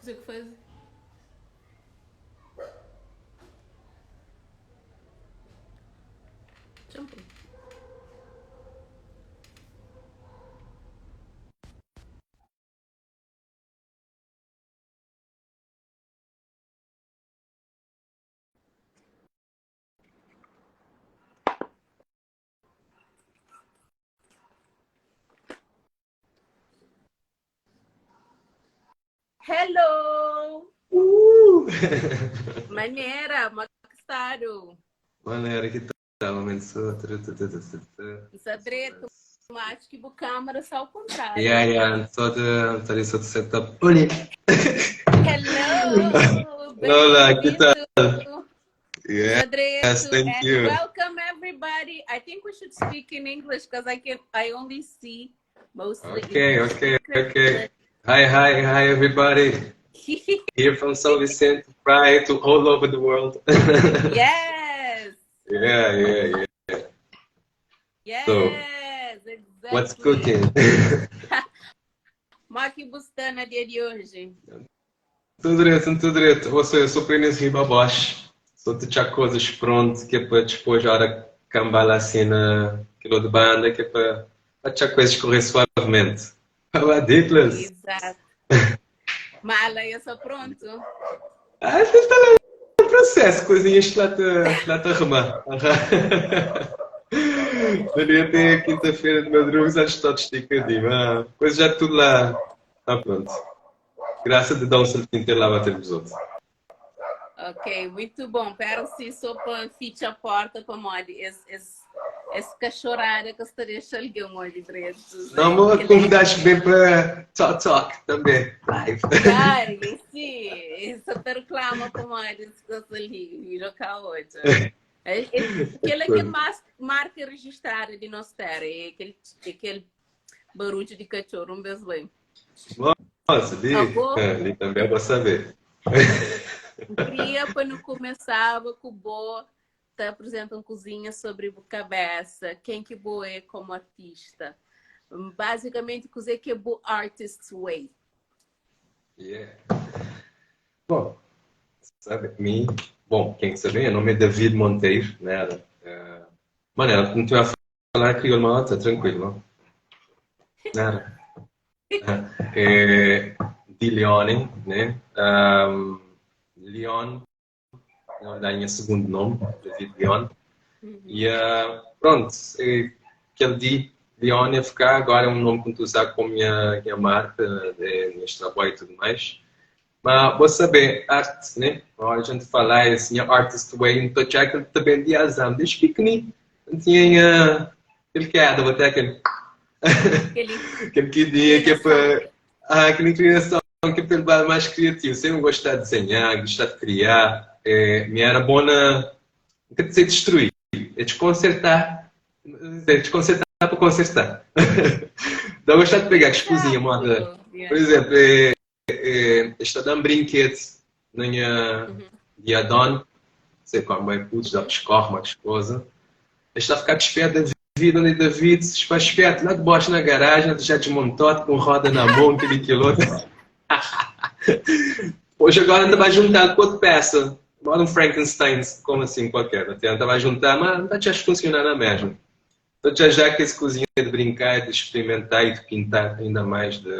consigo fazer. Deixa eu... Hello! Maneira, Macastaru. Maneira que tal, man? Sadreto, acho que o câmera só ao contrário. Yeah, só de setup. Olha! Hello! Olá, que tal? Bem-vindo! Yes, Sadreto, thank and you. welcome everybody. I think we should speak in English because I only see mostly English speakers. Okay. Hi, everybody. Here from São Vicente, right to all over the world. Yes! Yeah. Yes, So, exactly. what's cooking? Maqui Bustana dia de hoje. Tudo direito. Você, eu sou Penis Ribabosh. Sou de já coisas pronto, que é para depois a hora cambala assim na quilo de banda, que é para já coisas correr suavemente. Olá, Diclas. Exato. Mala, eu sou pronto. Está lá no processo, coisinhas que lá te arrumar. Dali até quinta-feira de madrugada já estou esticadinho. Coisa já tudo lá. Está pronto. Graças a Deus, um certinho ter lá a bater os outros. Ok, muito bom. Pero se só para ficha a porta para modi, esse cachorrada que estaria alguém modi preto. Não, me convidaste bem para talk também. Live. Dai, sim. Isso te reclama para modi, se ali, local hoje. Aquele que mais marca registrada de nós ter, aquele barulho de cachorro, um beijo bem. Nossa, ali também eu vou saber. Queria para não começar com boa, te apresentam cozinha sobre a cabeça, quem que boa é como artista. Basicamente, cozer que é boa artist way. Yeah. Bom, sabe, mim, bom, quem sabe, meu nome é David Monteiro, né? Mano, não estou a falar crioulo, mas tá tranquilo, não? Nada. É, de Leone, né? Leon, da minha segundo nome, David Leon. E pronto, aquele dia Leon ia ficar, agora é um nome que estou a usar com a minha marca, neste trabalho e tudo mais. Mas vou saber, arte, né? A gente falar assim, artist way, então já que também de azam, desde pequenino, tinha aquele que é, vou ter aquele que dia que é para aquela inclinação que é para levar mais criativo. Sempre gostar de desenhar, gostar de criar, me era bom na, não quer dizer destruir, é desconcertar, para consertar. Então, eu gostar de pegar as cozinhas, moda, por exemplo, está dando brinquedos na minha diadona, sei como bem putos, dá escorre, uma esposa. Está a ficar desperto da vida, onde David se faz esperto, lá de baixo na garagem, já desmontou, com roda na mão, aquilo outro. Hoje agora ainda vai juntar com outra peça, um Frankenstein, como assim qualquer. Até vai juntar, mas não vai funcionar na mesma. Então já que esse cozinha de brincar, de experimentar e de pintar, ainda mais de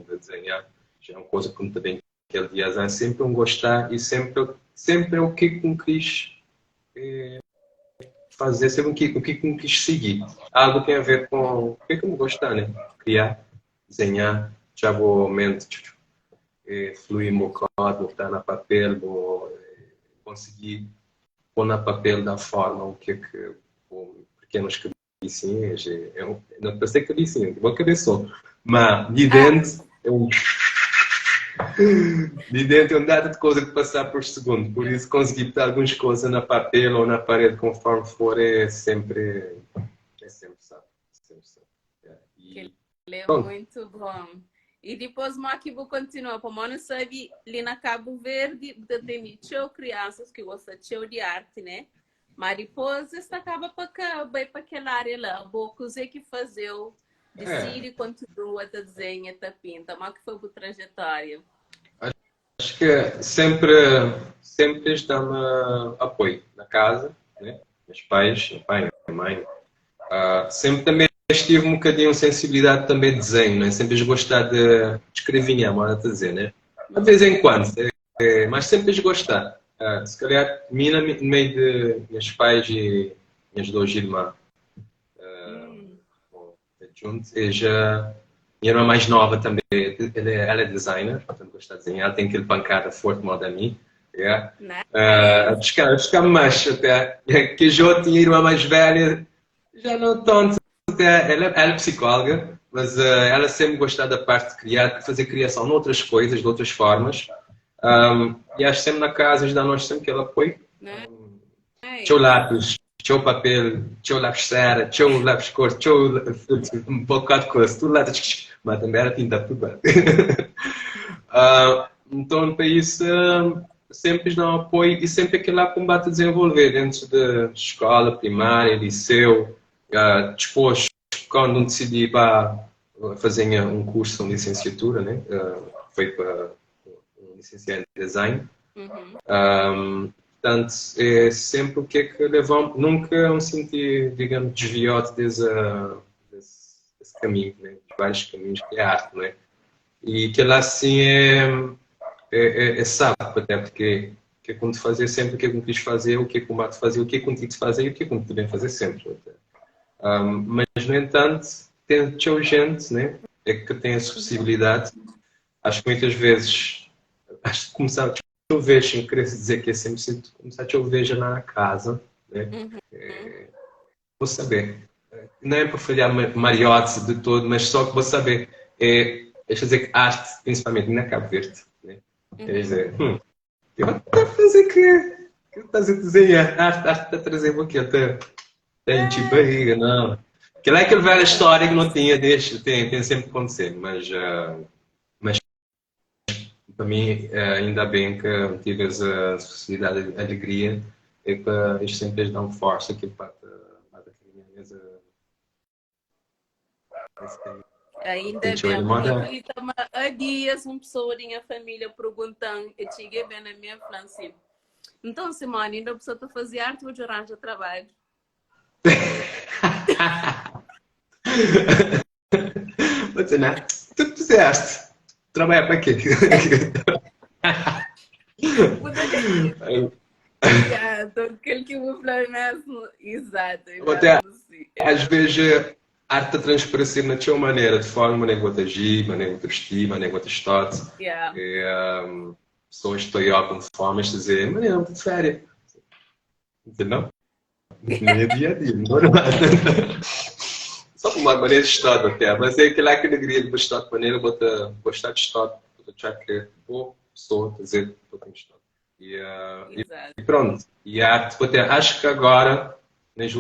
desenhar, já é uma coisa que também aquele dia é sempre um gostar e sempre é o que me quis fazer, sempre o que me quis seguir. Algo tem a ver com o que me gostar, né? Criar, desenhar, já vou mente fluir meu código, botar na papel, vou conseguir pôr na papel da forma o que é que pequenos cabecinhas, não pensei cabecinha, vou cabeção, mas de dentro de dentro é um dado de coisa que passar por segundo, por isso conseguir botar algumas coisas na papel ou na parede conforme for é sempre sabe. Ele é muito bom. E depois o Maquibu continua, como não sabe, ali na Cabo Verde, tem crianças que gostam de arte, né? Mas depois esta acaba para cá, vai para aquela área lá, poucos é que fazeu, decide, continua, a desenha, a pinta, mas que foi a trajetória. que sempre eles dão-me apoio na casa, né? Meus pais, meu pai, minha mãe. Sempre também tive um bocadinho sensibilidade também de desenho, né? Sempre eles gostar de escrevinha, moda a dizer, né? De vez em quando, mas sempre eles gostar. Se calhar, mim, no meio de meus pais e minhas duas irmãs, juntos, minha irmã mais nova também, ela é designer, portanto gosta de desenhar, ela tem aquele pancada forte modo a mim. Yeah. Nice. Acho que mais até. Que eu tinha irmã mais velha, já não tanto. Ela é psicóloga, mas ela sempre gostou da parte de criar, de fazer criação de outras coisas, de outras formas. E acho sempre na casa, ajuda nós sempre que ela apoia. Teu Nice. lápis, teu papel, teu lápis cera, teu lápis cor, teu um bocado de coisa, tudo lá, mas também era tinta tudo bem. Então, para isso, sempre dão apoio e sempre aquele lá combate a desenvolver dentro da escola, primária, liceu, depois, quando decidi para fazer um curso, uma licenciatura, né? Foi para um licenciado em design. Portanto, é sempre o que é que levamos, nunca me senti, digamos, desviado desse caminho, né? De vários caminhos que é a arte, não é? E que lá assim é sábio, até porque o que é como te fazer sempre o que é como quis fazer, o que é como há de fazer, o que é contigo de fazer e o que é como te devem fazer sempre. Mas, no entanto, tem gente, né? É que tem essa possibilidade. Acho que muitas vezes, acho que começar a chover, sem querer dizer que é sempre sinto, começar a chover já na casa, né? Vou saber. Não é para falhar mariotes de todo, mas só que vou saber. Deixa eu dizer que arte, principalmente na Cabo Verde, né? Quer dizer, eu até fazer que estás a desenhar, arte está a trazer o quê? Tem de barriga, não. Aquela é aquela velha história que não tinha, tem sempre acontecido, mas para mim, ainda bem que tive essa facilidade, a alegria, é que eles sempre dão força aqui para a mesa. Ainda bem, porque estamos há dias uma pessoa da minha família perguntando, eu cheguei bem na minha França. Então, Simone, ainda precisa de fazer arte ou de arranjar trabalho? Vou dizer, né? Tu fizeste. Trabalhar para quê? Então, aquele que eu falei mesmo, exato. Até, às vezes, a arte transparecer na tua maneira, de forma maneira que agir, maneira que vestir, maneira que estar. Pessoas estão aí de formas de dizer, maneira de férias. Entendeu? Nem é dia a dia, normal. Só por uma maneira de estado até, mas é aquela que alegria de gostar de maneira, gostar de estado, achar que é boa pessoa, dizer que eu tenho estado. E pronto, e a arte, até, acho que agora, nas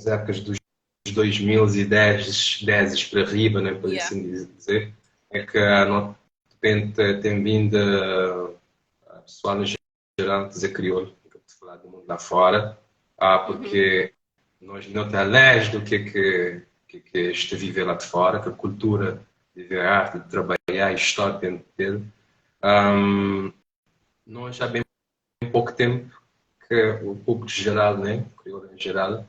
épocas dos 2010 para riba, né, por assim dizer, é que não, tem vindo a pessoal no geral dizer crioulo, que eu vou falar do mundo lá fora, porque nós não estamos longe do que é este viver lá de fora, que a cultura de viver a arte, de trabalhar e estar dentro dele. Nós já bem pouco tempo que o público geral, né, o crioulo em geral,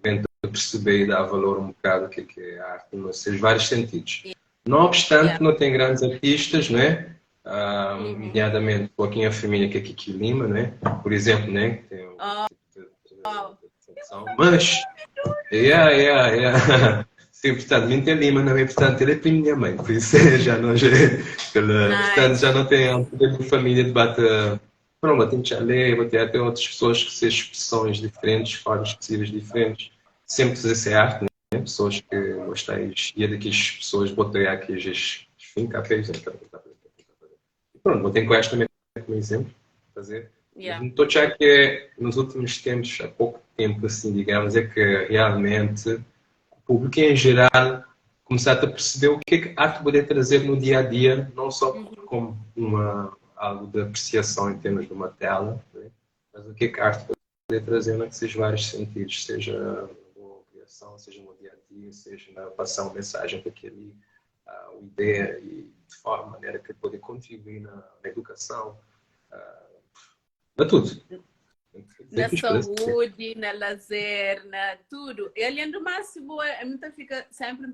vem a perceber e dar valor um bocado ao que é a arte nos seus vários sentidos. Não obstante, não tem grandes artistas, né? Nomeadamente aqui a família que é Kiki Lima, né? Por exemplo, né? Tem mas, sim, portanto, não tem Lima, não é? Portanto, ele é primo da minha mãe, por isso portanto, já não tem a família de bate. Pronto, tem chalé, até outras pessoas que têm expressões diferentes, formas possíveis diferentes. Sempre fazer essa arte, né? Pessoas que gostais, e é daquelas pessoas, botei aqui as cafés, né? Pronto, vou ter com esta também como exemplo, fazer. Estou já que nos últimos tempos, há pouco tempo, assim, digamos, é que realmente o público em geral começar a perceber o que é que a arte poder trazer no dia a dia, não só como algo de apreciação em termos de uma tela, né? Mas o que é que a arte poder trazer nesses vários sentidos, seja na boa criação, seja no dia a dia, seja na passar uma mensagem para aquele, uma ideia, e de forma, maneira que pode contribuir na educação, na tudo. Na saúde, na lazer, na tudo. E além do máximo, a gente fica sempre...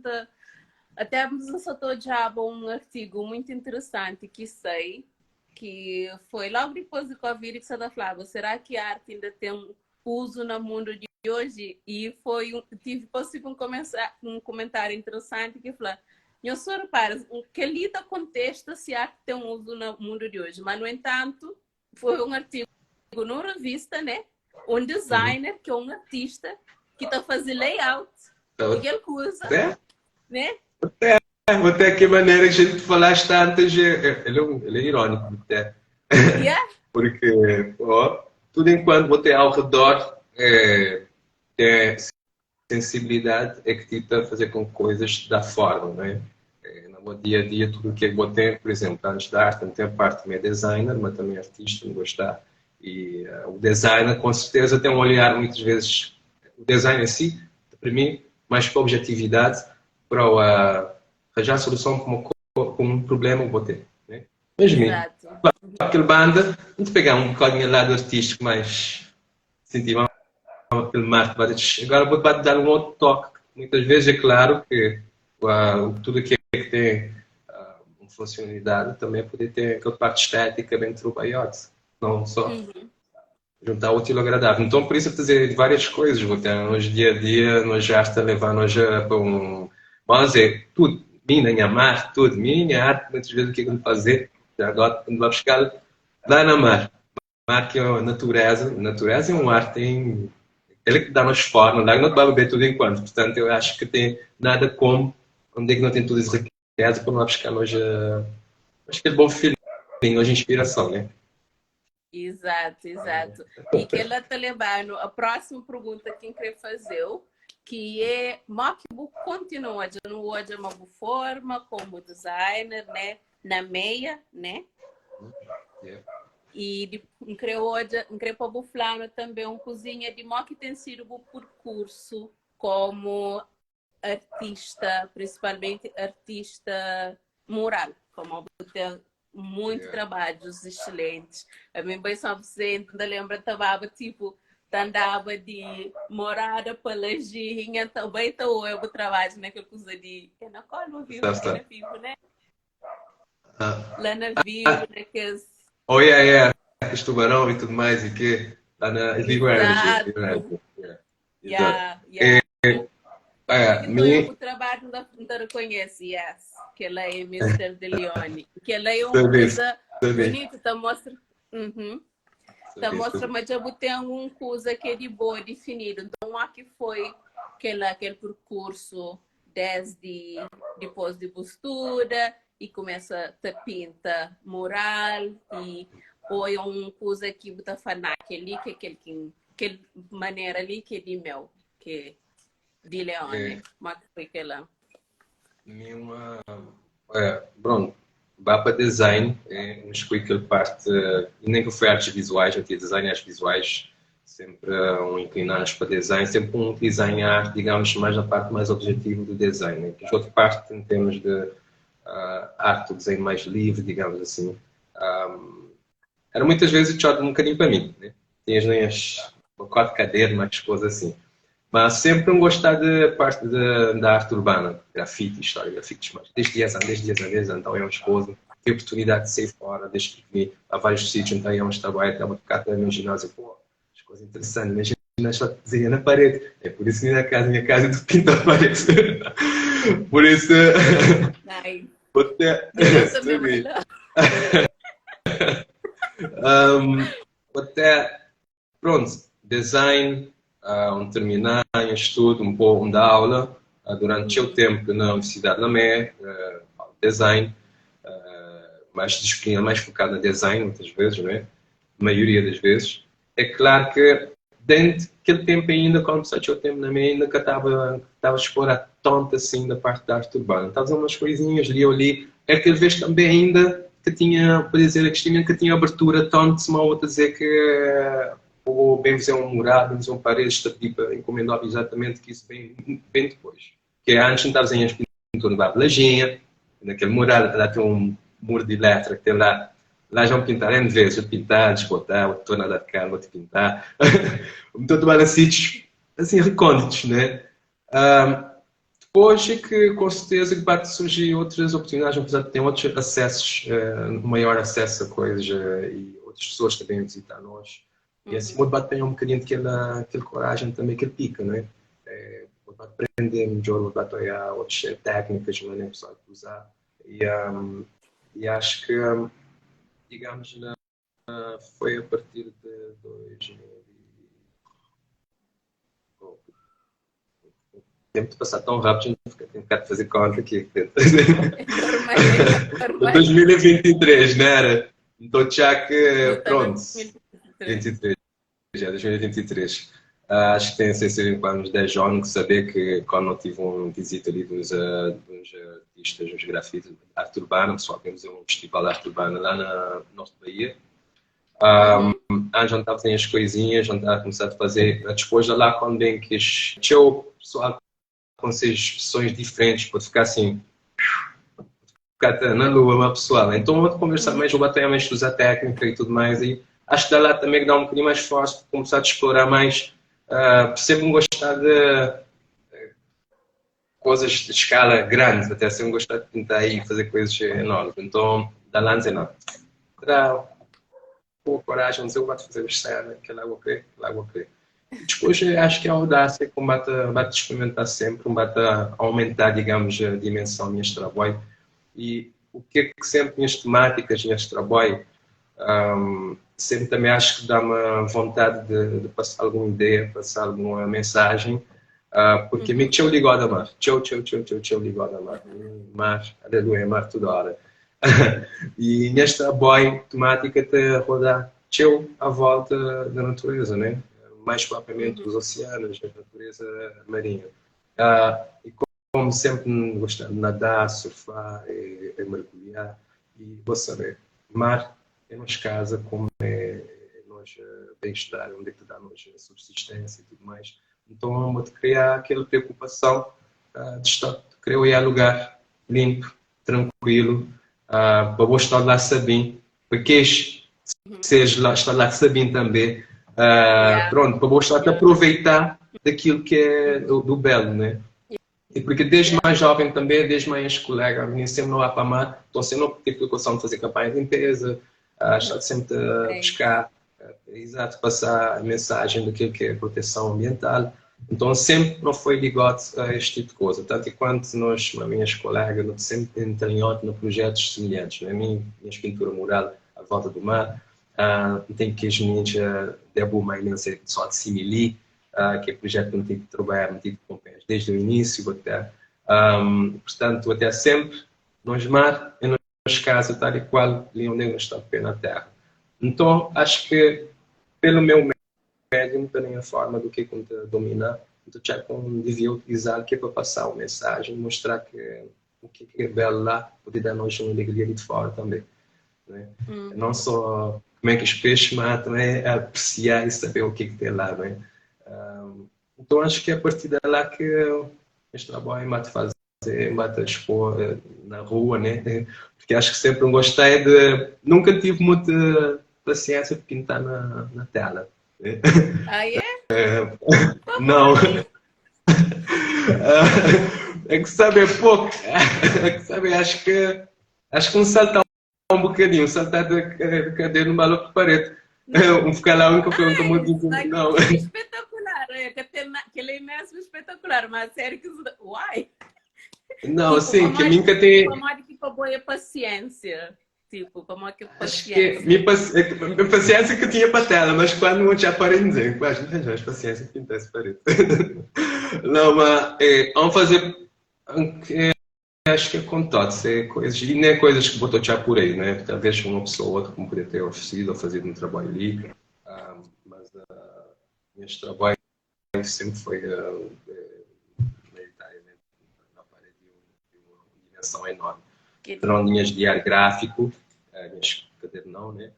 Até só estou já um artigo muito interessante que sei, que foi logo depois do Covid que você falava, será que a arte ainda tem um uso no mundo de hoje? E tive possível um comentário interessante que falou, eu só reparo, que lida contesta se a arte tem um uso no mundo de hoje, mas no entanto, foi um artigo numa revista, né? Um designer, que é um artista, que está fazendo layout, e ele usa, né? Até que maneira que a gente falaste antes, ele é irônico até. Yeah. Porque tudo enquanto você ao redor tem sensibilidade, é que te a fazer com coisas da forma, não é? No dia a dia, tudo o que eu tenho, por exemplo, antes da arte, tem a parte também designer, mas também artista, me gostar. E o designer, com certeza, tem um olhar, muitas vezes, o design em si, para mim, mais para a objetividade, para arranjar a solução para um problema que eu vou ter. Né? Mesmo aquele banda, vamos pegar um bocadinho lado artístico mais sentimental, aquele marketing, agora vou dar um outro toque. Muitas vezes é claro que tudo que tem uma funcionalidade também pode ter aquela parte estética bem trabalhada, não só juntar o útil ao agradável. Então, por isso, eu dizer várias coisas. Hoje, dia a dia, nós já está levando para um... Vamos dizer, tudo. Minha mar, tudo. Minha arte, muitas vezes, o que é que eu vou fazer? Agora, quando vai buscar lá na mar. Mar que é a natureza. A natureza é uma arte, tem... Ele que dá-nos forma, lá que não vai beber tudo enquanto. Portanto, eu acho que tem nada como onde é que não tem tudo isso riqueza para não buscar hoje... Acho que é bom feeling, hoje inspiração, né? Exato. E que ela está levando a próxima pergunta que eu queria fazer, que é, Mokibu continua de uma forma como designer, né? Na meia, né? Yeah. E creio para o Flávio também cozinha de Moki tem sido o percurso como artista, principalmente artista mural, como tem muito trabalhos excelentes. A minha mãe só ainda lembra, estava tipo, andava de morada para Lajinha, também estou eu trabalho naquela coisa de é na qual não vivo, né? Lá na Vivo, naqueles... Oh, yeah. Este tubarão e tudo mais, e que está na Vivo Energy. Yeah. O trabalho não reconhece, yes. Que ela é Mr. De Leone. Que ela é uma coisa bonita, tá mostra... Tá mostra, mas já tem alguma coisa que é de boa, definido. Então, aqui foi aquele percurso desde depois de estuda e começa a pintar mural e foi uma coisa que você fala aquele maneira ali que é de meu, que de Leone, mas foi aquela. Pronto, vá para design, mas foi aquela parte, nem que foi artes visuais, eu tinha design e artes visuais, sempre inclinados para design, sempre designar, digamos, mais na parte mais objetiva do design. Né? Que a outra parte, em termos de arte, o desenho mais livre, digamos assim, era muitas vezes um bocadinho para mim. Né? Tinhas nem as quatro cadeiras, mais coisas assim. Mas sempre não gostar da parte da arte urbana, grafite, história, grafites, mas desde 10 anos, então é uma esposa, tive a oportunidade de sair fora, desde que vim a vários sítios, então íamos trabalhar, estava a tocar também no ginásio, pô, as coisas interessantes, imagina só desenhar na parede, é por isso que minha casa tu pinta a parede, por isso... Até, pronto, design, terminar em estudo, um pouco da aula, durante o tempo na Universidade da Mé, design, mais disciplina, mais focada no design, muitas vezes, não é? A maioria das vezes. É claro que, dentro daquele tempo ainda, quando começou o tempo na Mé, ainda que estava a explorar tanto assim da parte da arte urbana. Estava a fazer umas coisinhas ali, é que às vezes também ainda que tinha, por dizer, que tinha abertura tanto, se mal outra dizer que ou bem fazer um murado, bem fazer um parede, tipo, encomendava exatamente que isso bem depois. Que antes não estavas em pintura da Lajinha, naquele mural, lá tem um muro de letra que tem lá. Lá já pintar N vezes, eu pintar, desbotar, eu tornar da cara, vou te pintar. Então, tu vai sítios assim, recônditos, né? Depois é que, com certeza, que vai surgir outras oportunidades, apesar de ter outros acessos, maior acesso a coisas e outras pessoas também a visitar nós. E assim, o debate tem um bocadinho daquela coragem também que ele pica, né? O debate aprender melhor, o debate olhar outras técnicas, maneira pessoal de usar. E acho que, digamos, foi a partir de 2000. O tempo de passar tão rápido, tenho um bocado de fazer conta aqui. 2023, não era? Então, já que, pronto, 2023, já, 2023. Acho que tem cerca de uns 10 anos, saber que quando eu tive visita ali dos artistas, uns grafites de arte urbana, pessoal, temos um festival de arte urbana lá na Norte Bahia. Já estava a fazer as coisinhas, já estava a começar a fazer, depois de lá, quando bem que o pessoal com essas expressões diferentes, pode ficar assim, ficar na lua, uma pessoa. Então, vou conversar mais, vou bater mais usar técnica e tudo mais, e acho que dá lá também que dá um bocadinho mais forte, começar a explorar mais, sempre gostar de coisas de escala grande, até sempre gostar de pintar e fazer coisas enormes. Então, dá lá dizer, não, dá boa coragem, mas eu vou fazer a cena, que lá vou querer, lá vou querer. Depois, acho que a audácia que bate experimentar sempre, bate aumentar, digamos, a dimensão deste trabalho. E o que é que sempre minhas temáticas, neste trabalho, sempre também acho que dá uma vontade de passar alguma ideia, passar alguma mensagem, porque me tchau ligado a mar, tchau ligado a mar, aleluia, mar toda hora. E neste trabalho, temática te rodar tchau à volta da natureza, né? Mais propriamente os oceanos, a natureza marinha. E como sempre gostar de nadar, surfar, mergulhar, e vou saber, mar é nos casa, como é nós bem-estar, onde é que dá-nos a subsistência e tudo mais. Então, eu vou criar aquela preocupação de criar um lugar limpo, tranquilo, para vou estar lá sabendo, porque seja lá, estar lá sabendo também, pronto, para mostrar que aproveitar daquilo que é do belo, né? E porque desde mais jovem também, desde mais colega, nem sempre não há para amar, estou sempre a ter preocupação de fazer campanha de limpeza, estar sempre a buscar, exato, passar a mensagem daquilo que é proteção ambiental. Então sempre não foi ligado a este tipo de coisa, tanto quanto nós, minhas colegas, sempre entramos em projetos semelhantes, né? Minha pintura mural à volta do mar. Tem que as meninas deram uma imensa só de Simili, que é projeto que eu tive que trabalhar com pés desde o início até. Portanto, até sempre, nos mar e nas casas, tal e qual, ali onde eu estou pé na terra. Então, acho que, pelo meu médium, pela minha forma do que dominar, então já devia utilizar que é para passar uma mensagem, mostrar que o que é belo lá, pode dar-nos uma alegria de fora também. Né? Não só como é que os peixes matam, é apreciar e saber o que tem lá. Né? Então acho que é a partir de lá que este trabalho vai fazer, vai expor na rua, né? Porque acho que sempre gostei de... Nunca tive muita paciência de pintar na tela. Né? Não. É que sabe, é pouco. É que sabe, acho que um saltar um bocadinho, saltar de cadeira no balão de parede. Ficar lá, a única pergunta muito não. É espetacular, que ele é mesmo espetacular, mas sério que uai! Não, assim, que nunca tem... Como é que boa paciência? Tipo, como é que paciência? Acho que minha paciência que eu tinha para tela, mas quando não tinha parede, dizer, quase não tem mais paciência que pintar essa parede. Não, mas vamos fazer... Acho que é contato, é coisas, e nem é coisas que botou já por aí, né? Talvez uma pessoa ou outra como poderia ter oferecido ou fazer um trabalho ali, mas este trabalho sempre foi maioritariamente na parede de uma dimensão enorme. Não linhas de ar gráfico, minhas cadeiras não, né?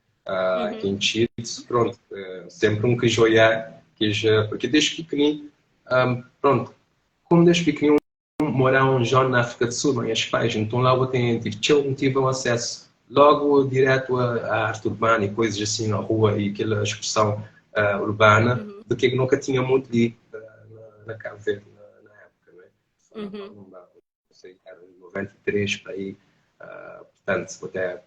Quintidos, pronto, sempre quis olhar, porque desde pequenino, pronto, como desde pequenino morar na África do Sul, minhas pais, então lá eu tive um acesso logo direto à arte urbana e coisas assim na rua e aquela expressão urbana, do que nunca tinha muito ali na Cabo Verde na época, não é? Não sei, era em 93 para aí, portanto, até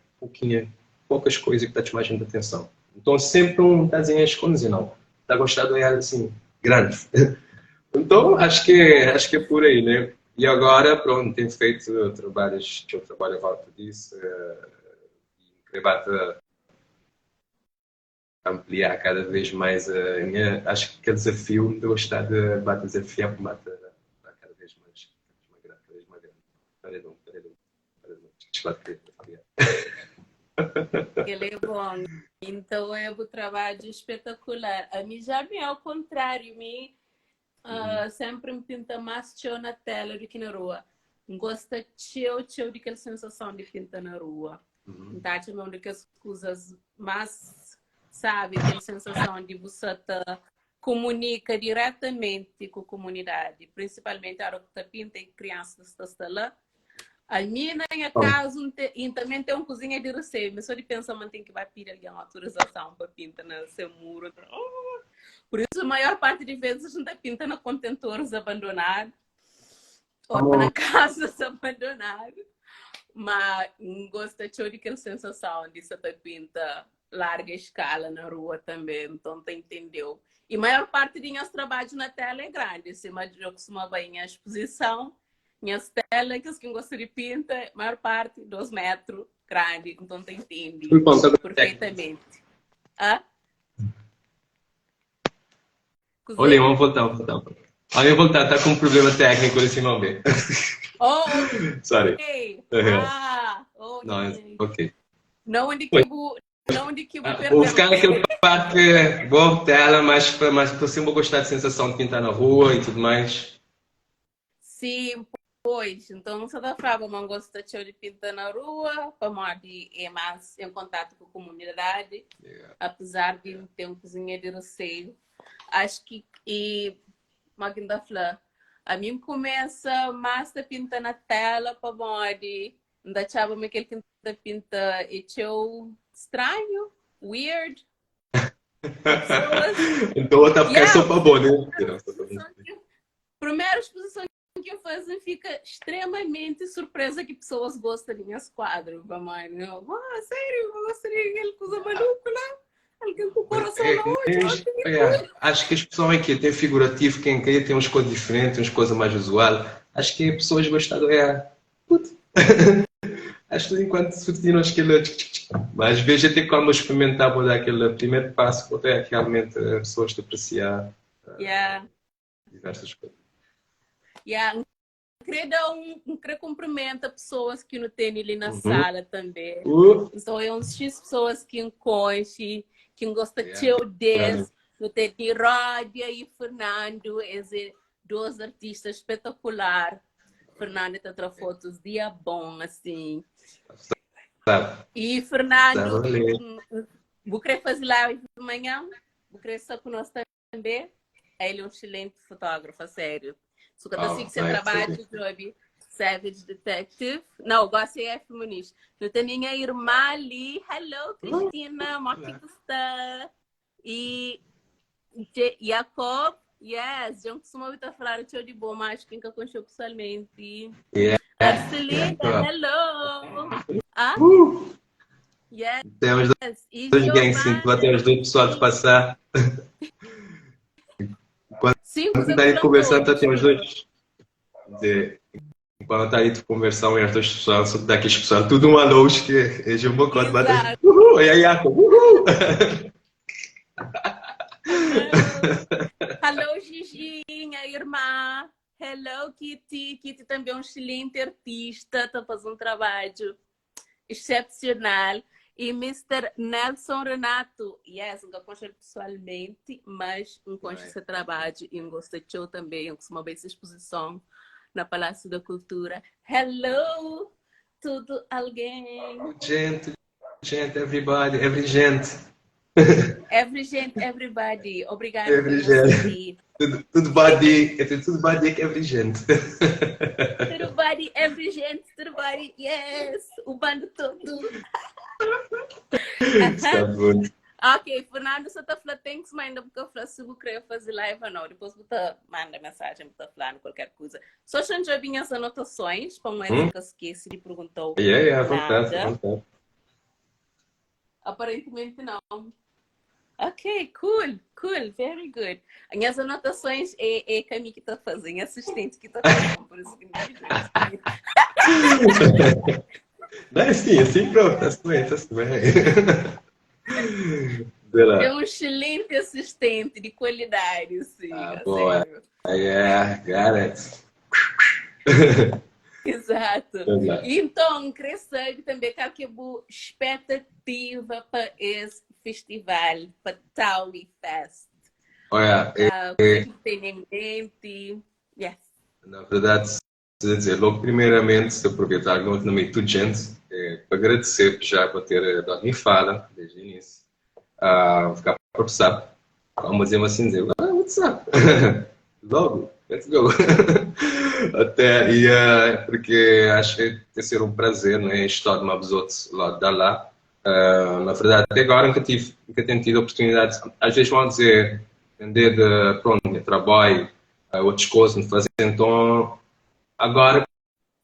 poucas coisas que te mais muita atenção. Então sempre desenho escondido e não, está gostado de assim, grande. Então, acho que é por aí, né? E agora, pronto, tenho feito trabalhos que eu trabalho à volta disso, e ampliar cada vez mais a minha. Acho que é desafio de gostar de desafiar para cada vez mais grande, cada vez mais grande. Ele é bom. Então é um trabalho espetacular. A mim já me é ao contrário, sempre me pinta mais teu na tela do que na rua. Gosta teu de aquela sensação de pintar na rua. Tá chamando de que as coisas mais, sabe, aquela sensação de você comunica diretamente com a comunidade, principalmente a hora que pinta e crianças estão lá. A minha, em caso, também tem uma cozinha de receita, mas só de pensamento em que vai pedir alguém uma autorização para pintar no seu muro. Por isso, a maior parte de vezes a gente pinta na contentores abandonados ou na casas abandonadas. Mas gosta de aquela sensação de você pinta larga escala na rua também, então tu entendeu? E a maior parte de meus trabalhos na tela é grande, se eu costumava ir em exposição, minhas telas que eu gosto de pintar, a maior parte 2 metros grande, então tu entende perfeitamente. Olha, vamos voltar. Olha, voltar, está com um problema técnico assim, vamos ver. Sorry. Okay. Ok. Não onde que eu vou ficar naquele parte boa tela, mas para sempre vou gostar de sensação de pintar na rua e tudo mais. Sim, pois. Então, você da Fraba, não gosta de pintar na rua, para morrer é mais em contato com a comunidade, apesar de ter um cozinha de receio. Acho que Magda Flá, a mim começa mais a pintar na tela para morrer. Ainda chava me aquele que pinta é estranho, weird. Então outra ficar só para bom, né? Primeira exposição que eu faço, fica extremamente surpresa que pessoas gostam de minhas quadros. Sério, eu gostaria de aquela coisa maluca lá. Alguém com o coração acho que as pessoas aqui tem figurativo, quem quer tem umas coisas diferentes, umas coisas mais usual. Acho que as pessoas gostam acho que enquanto surtiram aquele. Mas veja até como experimentar, vou dar aquele primeiro passo, até realmente as pessoas te apreciar diversas coisas. Queria cumprimentar pessoas que não tem ali na sala também. Então, é uns X pessoas que encontram, que gostam de Deus, não tem de Ródia e Fernando, dois artistas espetaculares. Fernando está fotos dia bom, assim. E Fernando, vou querer fazer live de manhã, vou querer estar conosco também. Ele é um excelente fotógrafo, a sério. Só que eu sei que você trabalha de job, Savage Detective. Não, gosto é feminista. Eu tenho minha irmã ali. Hello, Cristina, como que está? E Jacob, yes, eu costumo estar falando de bom, mas quem que eu conheço pessoalmente. Arcelina, hello. Yes. Temos dois gangues, sim, tu temos dois pessoal de passar. Quando está aí de conversar, temos dois. Quando está aí de conversar, os dois pessoal, daqueles pessoal, tudo um alô, que é um bocado bater. Uhul, e aí, Jacob, uhul! Hello, Gigi, minha irmã. Hello, Kitty. Kitty também é um excelente artista, está fazendo um trabalho excepcional. E Mr. Nelson Renato, yes, eu conheço pessoalmente, mas eu conheço esse trabalho e eu gostei também. Eu costumo ver essa exposição na Palácio da Cultura. Hello, tudo alguém? Gente, everybody, every gente. Everybody. Obrigada por Every você gente. vir. Tudo body, tudo body que every gente. Everybody, every gente, everybody, yes! O bando todo. Está bom. Ok, Fernando, você está falando thanks, mas ainda porque eu falei se eu queria fazer live ou não. Depois você manda mensagem, você falando qualquer coisa. Só já vinha as anotações, para mais que eu esqueci de perguntar Yeah, vontade, nada. vontade. Aparentemente não. Ok, cool, very good. As minhas anotações é Camille que está fazendo, assistente que está fazendo, por isso que não é. Não, sim, assim pronto, está-se bem. É um excelente assistente de qualidade, sim, Boa. sério. Yeah, got it. Exato. Então, crescer também que é boa expectativa para esse festival, para Taui Fest. Olha, O que tem em mente? Yes. na verdade, se dizer, logo primeiramente, se aproveitar que não meio tudo gente, para agradecer já por ter dado me fala desde o início. Ficar para o WhatsApp, vamos dizer assim, dizer, WhatsApp, logo, let's go. Até, porque acho que tem ser um prazer, né, estar de os outros lá da lá. Na verdade, até agora nunca tenho tido oportunidade, às vezes vão dizer, entender de, pronto, de trabalho, outras coisas, de fazer, então, agora,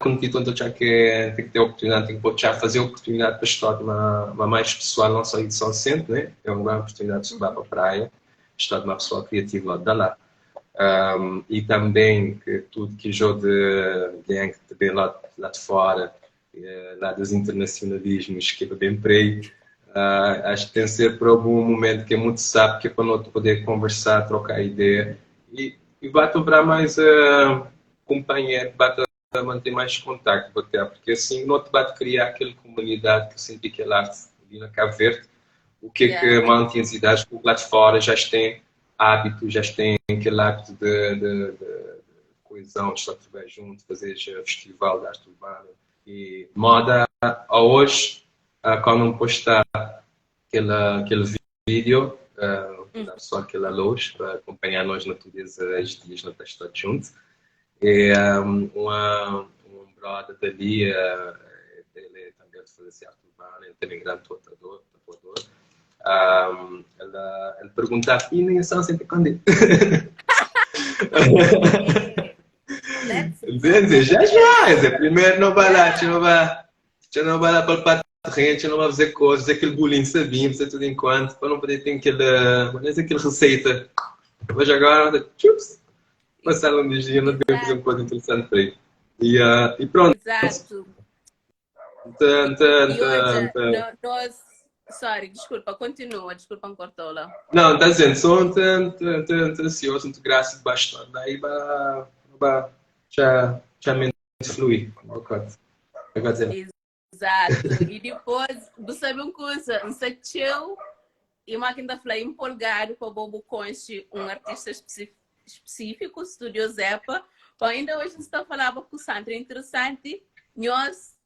quando eu já que tem que ter oportunidade, tem que já fazer oportunidade para estar uma mais pessoal, não só edição centro, né? É uma grande oportunidade de estudar para a praia, estar de uma pessoa criativa lá de lá. E também que tudo que eu de também lá de fora, lá dos internacionalismos que é bem por aí, acho que tem que ser por algum momento que é muito sábio, que é para nós poder conversar, trocar ideia e vai dobrar mais companheiro, vai manter mais contato, porque assim não te vai criar aquela comunidade que eu senti que lá ali na Cabo Verde, o que é que mantém as idades, porque lá de fora já têm hábitos, já têm aquele hábito de coesão, de estar tudo junto, fazer festival da arte urbana e moda a hoje, quando não postar aquele vídeo, dar só aquela luz para acompanhar nós na todos os dias, não está estar junto. E um brother dali, ele também faz arte urbana, ele também é grande tatuador. Ele perguntava, e nem são sempre quando ele. Já. Primeiro não vai lá, não vai lá para o patrinho, não vai fazer coisas, aquele bolinho sabinho, fazer tudo enquanto, para não poder ter aquela receita. Mas agora, chups, passaram um dia, não tem fazer uma coisa interessante para ele. E pronto. Exato. Nós... Sorry, desculpa, continua, desculpa me cortou lá. Não, está dizendo, sou muito ansioso, muito graça de bastante, daí já mente fluir. Exato, e depois, você sabe uma coisa, não sei eu, e uma ainda falei empolgado para o Bobo Conche, um artista específico, Estúdio Zepa, ainda hoje está falando com o Sandro, é interessante, nós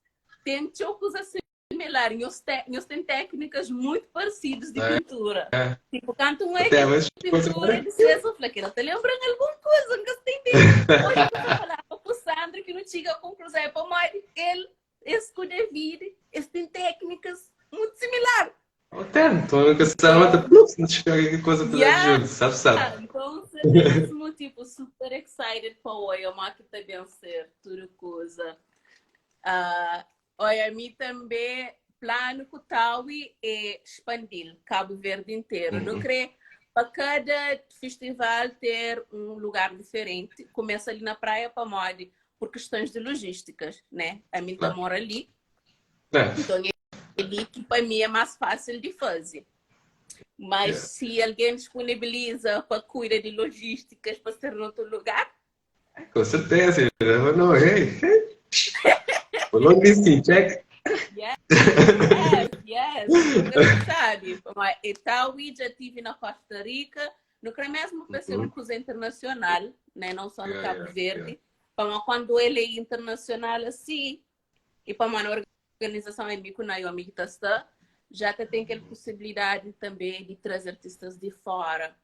temos coisas similares, nós temos técnicas muito parecidas de pintura. Tipo, quando um é pintura, de ser eu falei, não te lembrando alguma coisa, não tem tempo. Hoje eu estou falando com o Sandro, que não chega a conclusão, é para mais ele escolhe vida, eles têm técnicas muito similares. Então, eu não chega coisa para junto, sabe? Então, mesmo, tipo, super excited para o Oyama que também ser tudo coisa. Olha, a mim também, plano com o Taui é expandir Cabo Verde inteiro. Não creio para cada festival ter um lugar diferente. Começa ali na praia para Modi, por questões de logísticas, né? A mim mora ali. Então, é ali que para mim é mais fácil de fazer. Mas se alguém disponibiliza para cuidar de logísticas para ser em outro lugar... Com certeza, não, hey. Falou disso, check. Yes. Você sabe, e tal, já estive na Costa Rica, no que mesmo para ser uma coisa internacional, né? Não só no Cabo Verde, mas quando ele é internacional assim, e para uma organização amigo na amigo está, já tem aquela possibilidade também de trazer artistas de fora.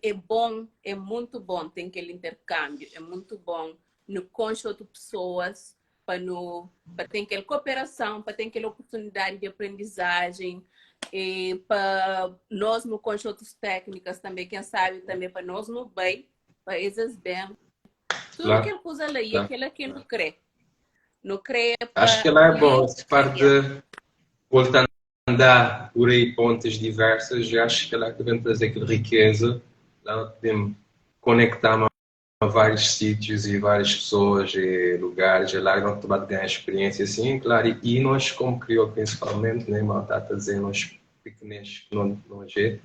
É bom, é muito bom, tem aquele intercâmbio, é muito bom no conhecer outras pessoas, para ter aquela cooperação, para ter aquela oportunidade de aprendizagem, e para nós no conhecer outras técnicas também, quem sabe também para nós no bem, para eles bem. Tudo aquela coisa ali, aquilo que não crê. Não crê Acho que para lá é bom, essa parte de voltar a andar por aí pontas diversas, acho que lá que vem trazer aquela riqueza, lá podemos conectar a vários sítios e várias pessoas e lugares, e lá não tomar de ganhar experiência assim, claro, e nós como criou principalmente, né, mal está a dizer, nós pequenos, não é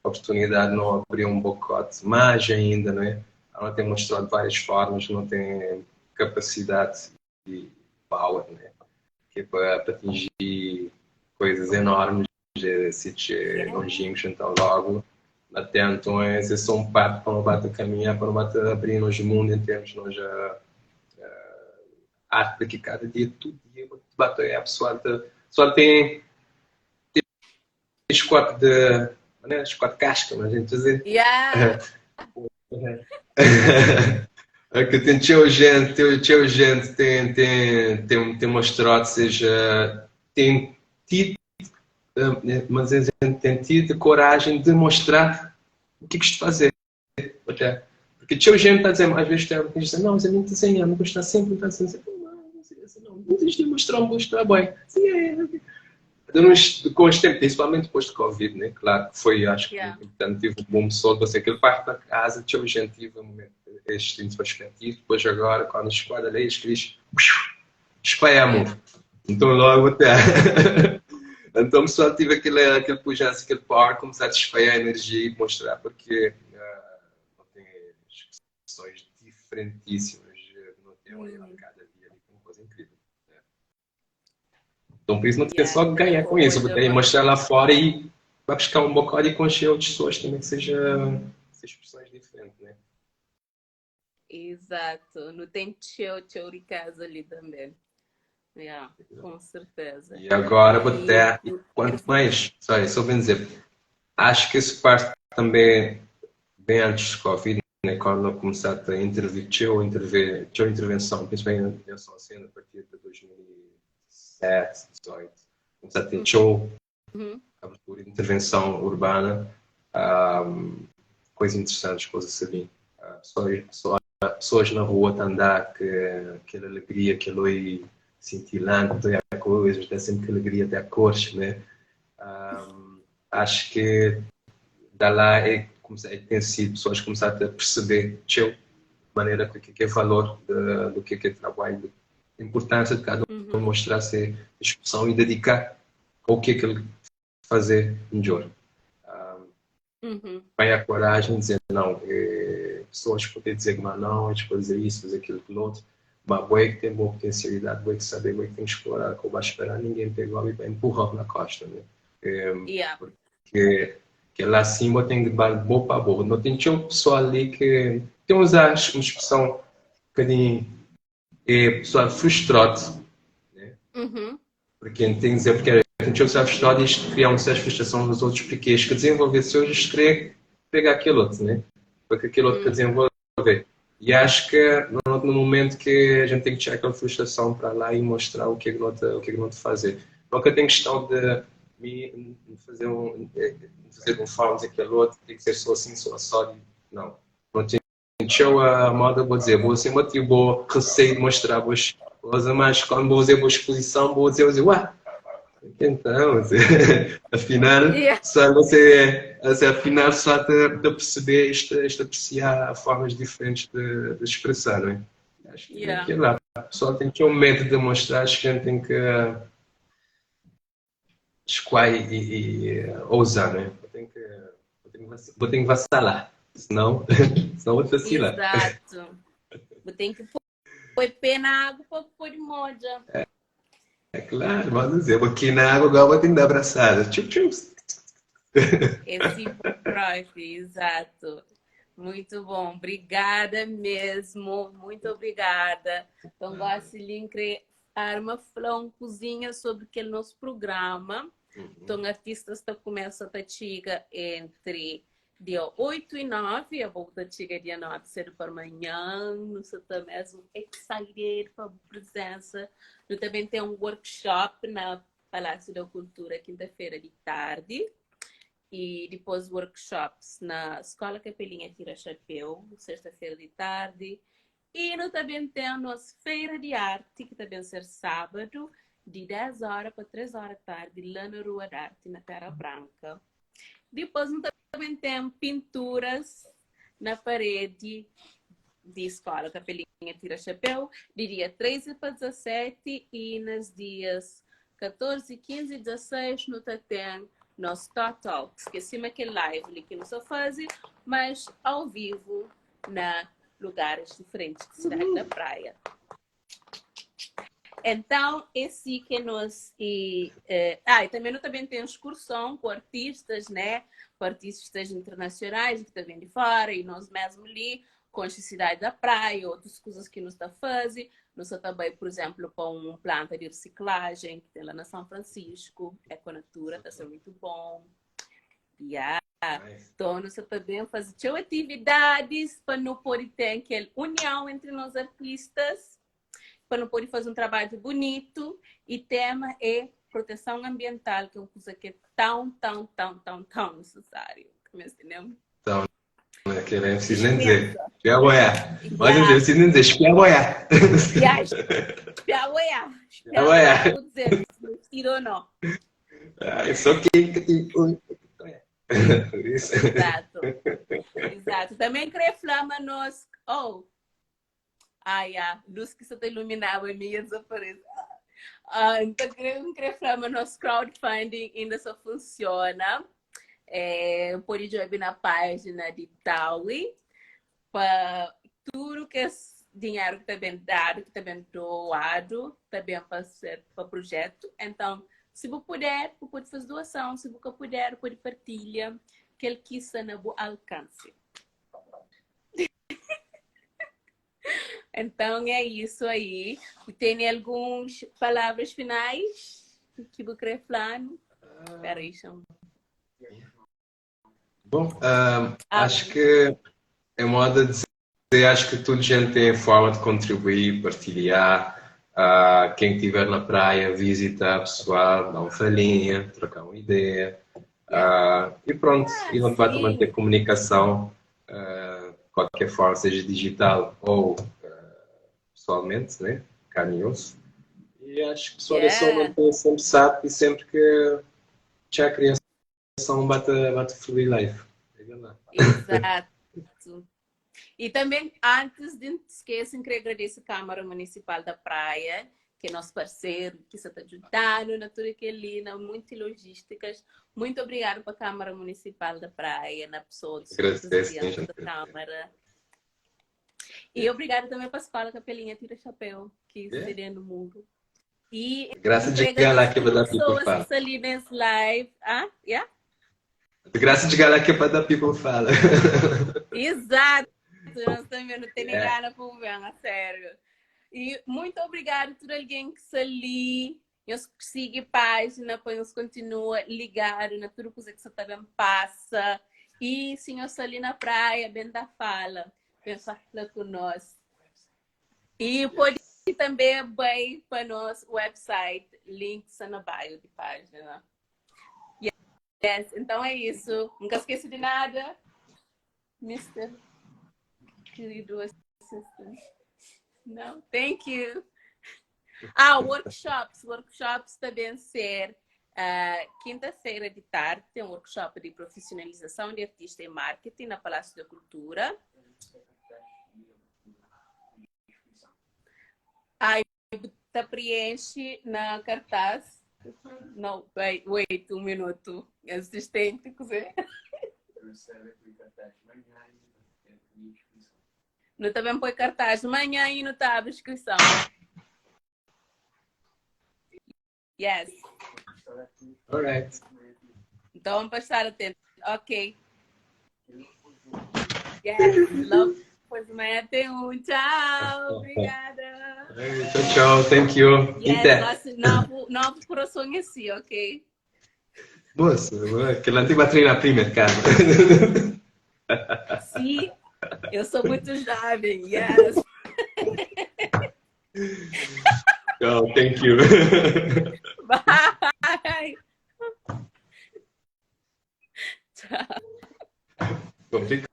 a oportunidade de não abrir um bocote, mais ainda, né, não tem mostrado várias formas, não tem capacidade de power, né, que é para atingir coisas enormes, sítios longínquos, então logo até então esse é só um passo para não bater caminhar, para não bater abrir nos mundo em termos de nós arte que cada dia, todo dia, bater a pessoa só tem as quatro de, né, as quatro cascas, mas a gente dizer. Yeah. Que tem teu gente tem mostrado, seja, tem tido, mas a gente tem tido coragem de mostrar o que gosto de fazer. Até. Porque tinha gente que está dizendo, às vezes tem diz, não, mas eu não desenhar, não gostar sempre, não está dizendo, não tens de mostrar um bom trabalho. Sim, com os tempos, principalmente depois do Covid, né? Claro que foi, acho que importante, tive um bom sol, você aquele parte da casa, tinha gente, tive um momento, este introspectivo, depois agora, quando escolhe ali, escrevi, espalhamos. Então logo até. Então, pessoal, tive aquele pujança, aquele power, começar a espalhar a energia e mostrar, porque expressões diferentíssimas no teu cada dia, é uma coisa incrível. Né? Então, por isso, não tem só ganhar com isso, vou ter que mostrar lá fora e vai buscar um bocado e conhecer outras pessoas também que sejam expressões diferentes, né? Exato, não tem teu de casa ali também. Yeah, com certeza. E agora vou ter, quanto mais, só bem dizer, acho que isso parte também bem antes do Covid, né, quando eu comecei a intervir, tinha intervenção, principalmente na intervenção assim, a partir de 2007, 2018, comecei a ter show, abertura de intervenção urbana, coisas interessantes, coisas assim. Pessoas na rua a andar, aquela alegria, aquele cintilante, até coisas, até sempre que alegria, até cores, né? Acho que da lá tem sido pessoas começaram a perceber de maneira que é valor do que é trabalho, a importância de cada um mostrar-se expressão e dedicar ao que ele fazer melhor. Tem a coragem de dizer não, pessoas podem dizer que não, a gente pode dizer isso, fazer aquilo, aquilo outro, mas boa que tem boa potencialidade, boa que saber, boa que tem que explorar, que eu vou esperar ninguém pegar e empurrar na costa, né? Porque que lá acima tem que dar boa para boa. Não tem um pessoal ali que tem uma expressão um bocadinho pessoal frustrado, né? Porque tem que dizer, porque a gente observa frustrado e isto cria uma certa frustração nos outros, porque que desenvolver se hoje querer pegar aquele outro, né? Porque aquele outro que desenvolver. E acho que no momento que a gente tem que tirar aquela frustração para lá e mostrar o que é que não fazer. Nunca tem questão de fazer um farm, dizer que aquele outro tem que ser só assim, só. Não. Não tem show a moda, vou dizer, vou ser motivo, vou receio de mostrar boas coisas, mas quando vou fazer boa exposição, vou dizer, ué, então, afinal, só você, afinal, só de perceber, de apreciar formas diferentes de expressar, não é? Acho que é lá. A pessoa tem que ter um método de mostrar, acho que a gente tem que escolher e ousar, não é? Vou ter que vacilar, senão vou vacilar. Exato. Vou ter que pôr pé na água para pôr de moda. É claro, vamos dizer, vou aqui na água, agora vou ter que dar abraçada. Tchum, tchum. Esse prof, exato. Muito bom, obrigada mesmo, muito obrigada. Então, gosto de criar uma cozinha sobre aquele nosso programa. Então, artistas começam a chegar entre dia 8 e 9, a volta chega dia 9, cedo para amanhã, nós estamos mesmo excited para a presença. Nós também tem um workshop na Palácio da Cultura, quinta-feira de tarde, e depois workshops na Escola Capelinha Tira Chapéu, sexta-feira de tarde, e nós também temos Feira de Arte, que também ser sábado, de 10 horas para 3 horas da tarde, lá na Rua da Arte, na Terra Branca. Depois nós também temos pinturas na parede de Escola Capelinha Tira Chapéu, de dia 13 para 17 e nos dias 14, 15 e 16 nós temos nos Talks, que é assim aquele live que nós fazemos, mas ao vivo na lugares diferentes da cidade da praia. Então, esse que nós... E também nós também temos excursão com artistas, né? Com artistas internacionais que também de fora, e nós mesmo ali, com a cidade da praia, outras coisas que nós estamos fazendo. Nós também, por exemplo, com uma planta de reciclagem que tem lá na São Francisco, Econatura, está sendo muito bom. Então, nós também fazemos atividades para não poder ter aquela união entre nós artistas, para não poder fazer um trabalho bonito. E tema é proteção ambiental, que é uma coisa que é tão necessário. Entendeu? Então, que eu não preciso nem dizer. Piaboia. Mas eu não preciso nem dizer. Piaboia. Piaboia. Vou dizer, tiro ou não. Isso aqui. Exato. Também queria falar, mas luz que só te iluminava e minha desapareceu. Então, queria falar, mas nosso crowdfunding ainda só funciona. Pode jogar na página de Taui para tudo que é dinheiro que está bem dado, que está bem doado, também para ser para projeto. Então, se você puder, você pode fazer doação. Se você puder, pode partilhar, que ele quis no bom alcance. Então, é isso aí. Tem algumas palavras finais que você quer falar? Espera aí, chama. Bom, acho que é moda de dizer, acho que toda gente tem forma de contribuir, partilhar. Quem estiver na praia, visita pessoal, dá uma falinha, trocar uma ideia. E pronto, e não vai manter comunicação, de qualquer forma, seja digital ou pessoalmente, né? Carne e osso. E acho que o pessoal é só manter sempre sabe e sempre que já a criança bate free life. Exato. E também, antes de esquecer, queria agradecer a Câmara Municipal da Praia, que é nosso parceiro, que está ajudando na tudo que é ali, na muitas logísticas. Muito obrigado para a Câmara Municipal da Praia, na pessoa dos presidentes da Câmara. E obrigado também para a Escola Capelinha Tira Chapéu, que se no mundo. E graças de galá que vai dar people fala. Ali nesse live. Graças de galá que vai dar people fala. Exato. Nós também não tem ninguém para ver, a sério. E muito obrigado a todo alguém que está ali. Nós siga a página, para nós continuar ligado na tudo que você também passa. E se nós ali na praia, bem da fala, vem falar com nós. E pode também ir para nosso website, links na bio de página. Yes, então é isso. Nunca esqueça de nada, Mr. Querido assistant. Não, thank you. Workshops também ser quinta-feira de tarde, tem um workshop de profissionalização de artista e marketing na Palácio da Cultura. Tá preenche na cartaz. Não, wait, um minuto. Assistente, quiser. Não também põe cartaz amanhã e não está a inscrição. Yes. Alright. Então vamos passar a tempo. Ok. Yes. Love. Pois amanhã tem um. Tchau. Obrigada. Tchau. Thank you. Yes. Nosso coração é assim, ok? Moça, aquela antiga treinar primeiro, cara. Sim, eu sou muito jovem, yes. Oh, thank you. Bye. Tchau. Obrigado.